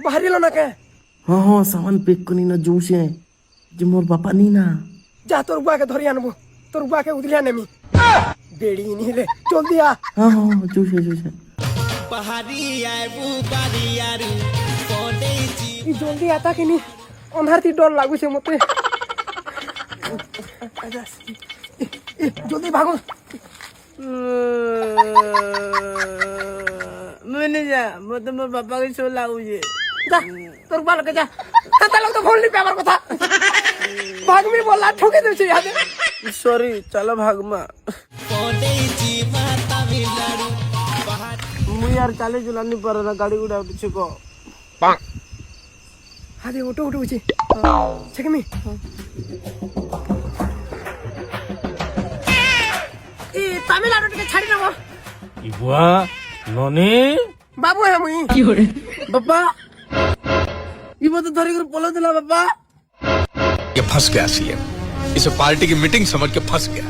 ବାହାରିଲ ନା କେ ହଁ ହଁ ସାମାନ ପେକ୍ କରି ନା ଯୋଉ ସେ ଯେ ମୋର ବାପା ନି ନା ଯା ତୋର ବୁଆକେ ଧରି ଆନବୁ ତୋର ବୁଆକେ ଉଧରିଆ ନେମି ବେଡି ନିଲେ ଜଲ୍ଦି ଆ ହଁ ହଁ ଯୋଉ ସେ ଇ ଜଲ୍ଦି आता कि नहीं अंधार थी डर लागू से मते जल्दी भागो मैंने जा मत मोर बापा के सो लागू जे जा तोर बाल के जा ता लोग तो फोन ली पेपर कथा भाग में बोला ठोके दे छे याद सॉरी चलो भागमा मु यार चाले जुलानी पर ना गाड़ी गुडा उठे को हादे ऑटो उठो छे छके मी ए तमिलनाडु के छाड़ी ना इबुआ ननी बाबू है मुई बापा ये तो धरी कर पलो दिला बापा ये फंस गया सीएम इसे पार्टी की मीटिंग समझ के फंस गया